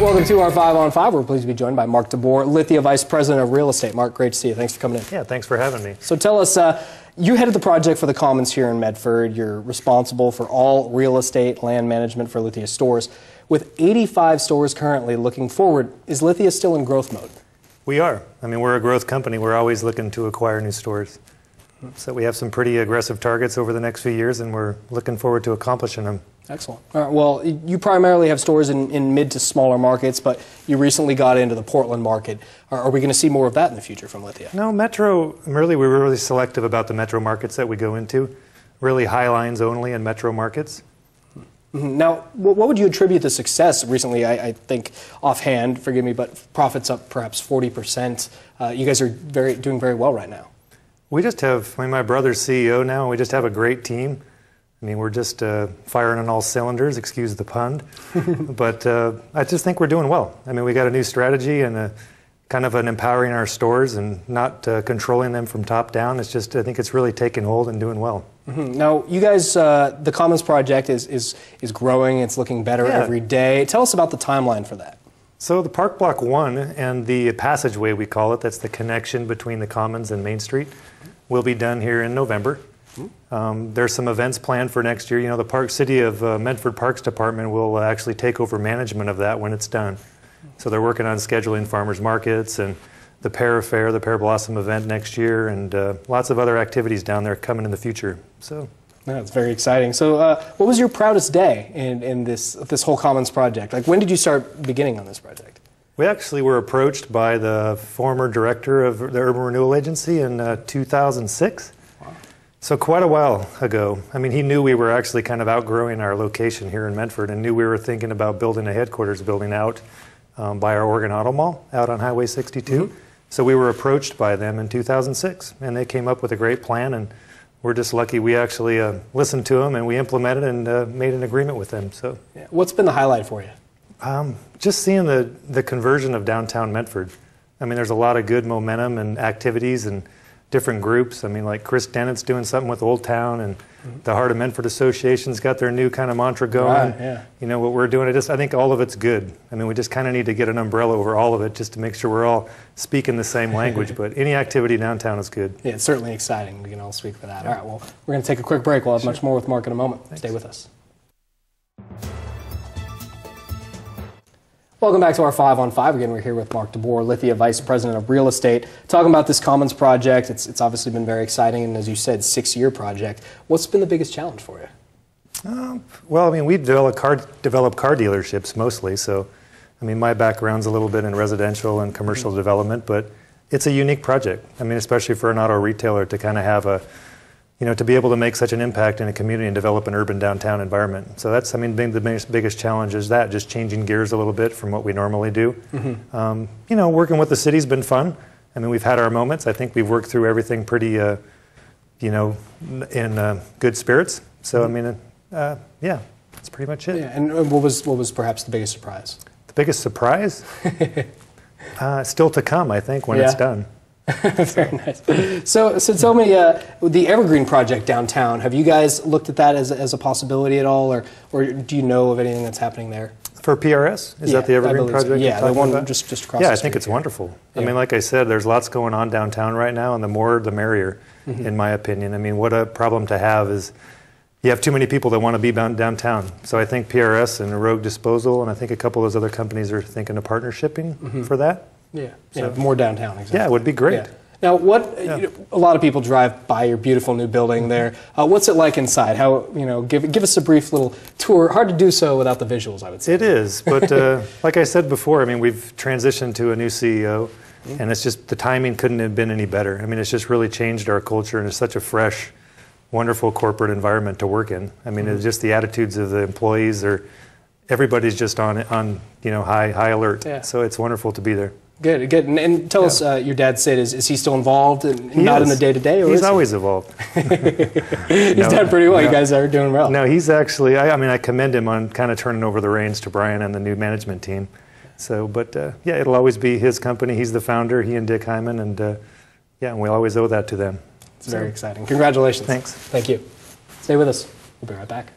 Welcome to our 5 on 5. We're pleased to be joined by Mark DeBoer, Lithia Vice President of Real Estate. Mark, great to see you. Thanks for coming in. Yeah, thanks for having me. So tell us, you headed the project for the Commons here in Medford. You're responsible for all real estate, land management for Lithia stores. With 85 stores currently looking forward, is Lithia still in growth mode? We are. I mean, we're a growth company. We're always looking to acquire new stores. So we have some pretty aggressive targets over the next few years, and we're looking forward to accomplishing them. Excellent. All right, well, you primarily have stores in mid to smaller markets, but you recently got into the Portland market. Are we going to see more of that in the future from Lithia? No, Metro, really, we're really selective about the Metro markets that we go into. Really high lines only in Metro markets. Now, what would you attribute the success recently? I think offhand, forgive me, but profits up perhaps 40%. You guys are doing very well right now. We just have, I mean, my brother's CEO now, and we just have a great team. I mean, we're just firing on all cylinders, excuse the pun. But I just think we're doing well. I mean, we got a new strategy and kind of an empowering our stores and not controlling them from top down. It's just, I think it's really taking hold and doing well. Now, you guys, the Commons project is growing. It's looking better every day. Tell us about the timeline for that. So the Park Block 1 and the passageway, we call it, that's the connection between the Commons and Main Street, will be done here in November. There's some events planned for next year. You know, the City of Medford Parks Department will actually take over management of that when it's done. So they're working on scheduling farmers markets and the Pear Fair, the Pear Blossom event next year, and lots of other activities down there coming in the future. So that's very exciting. So what was your proudest day in this whole Commons project? Like, when did you start beginning on this project? We actually were approached by the former director of the Urban Renewal Agency in 2006. Wow. So quite a while ago. I mean, he knew we were actually kind of outgrowing our location here in Medford and knew we were thinking about building a headquarters building out by our Oregon Auto Mall out on Highway 62. So we were approached by them in 2006, and they came up with a great plan, and we're just lucky we actually listened to them and we implemented and made an agreement with them. So, yeah. What's been the highlight for you? Just seeing the conversion of downtown Medford. I mean, there's a lot of good momentum and activities and different groups. I mean, like Chris Dennett's doing something with Old Town, and the Heart of Medford Association's got their new kind of mantra going. Right, yeah. You know, what we're doing, I think all of it's good. I mean, we just kind of need to get an umbrella over all of it just to make sure we're all speaking the same language. But any activity downtown is good. Yeah, it's certainly exciting. We can all speak for that. All right, well, we're going to take a quick break. We'll have much more with Mark in a moment. Thanks. Stay with us. Welcome back to our 5 on 5. Again, we're here with Mark DeBoer, Lithia Vice President of Real Estate, talking about this Commons project. It's obviously been very exciting, and as you said, 6-year project. What's been the biggest challenge for you? Well, I mean, we develop car dealerships mostly, so, I mean, my background's a little bit in residential and commercial development, but it's a unique project. I mean, especially for an auto retailer to kind of have you know, to be able to make such an impact in a community and develop an urban downtown environment. So that's, I mean, the biggest challenge is that, just changing gears a little bit from what we normally do. You know, working with the city's been fun. I mean, we've had our moments. I think we've worked through everything pretty, you know, in good spirits. So, I mean, yeah, that's pretty much it. Yeah, and what was perhaps the biggest surprise? The biggest surprise? Still to come, I think, when it's done. Very nice. So tell me, the Evergreen project downtown, have you guys looked at that as a possibility at all, or do you know of anything that's happening there? For PRS? Is that the Evergreen project? Yeah, the one just across the street. Yeah, I think it's wonderful. Yeah. I mean, like I said, there's lots going on downtown right now, and the more the merrier, in my opinion. I mean, what a problem to have is you have too many people that want to be downtown. So I think PRS and Rogue Disposal, and I think a couple of those other companies are thinking of partnershiping for that. Yeah, so more downtown, exactly. Yeah, it would be great. Yeah. Now, you know, a lot of people drive by your beautiful new building there. What's it like inside? How, you know, give us a brief little tour. Hard to do so without the visuals, I would say. It is, but like I said before, I mean, we've transitioned to a new CEO, and it's just, the timing couldn't have been any better. I mean, it's just really changed our culture, and it's such a fresh, wonderful corporate environment to work in. I mean, it's just the attitudes of the employees, everybody's just on you know, high alert. Yeah. So it's wonderful to be there. Good, good. And tell us, your dad, Sid, is he still involved? Not in the day-to-day? He's always involved. He's done pretty well. You guys are doing well. No, he's actually, I mean, I commend him on kind of turning over the reins to Brian and the new management team. So, but yeah, it'll always be his company. He's the founder, he and Dick Hyman, and yeah, and we always owe that to them. It's very exciting. Congratulations. Thanks. Thank you. Stay with us. We'll be right back.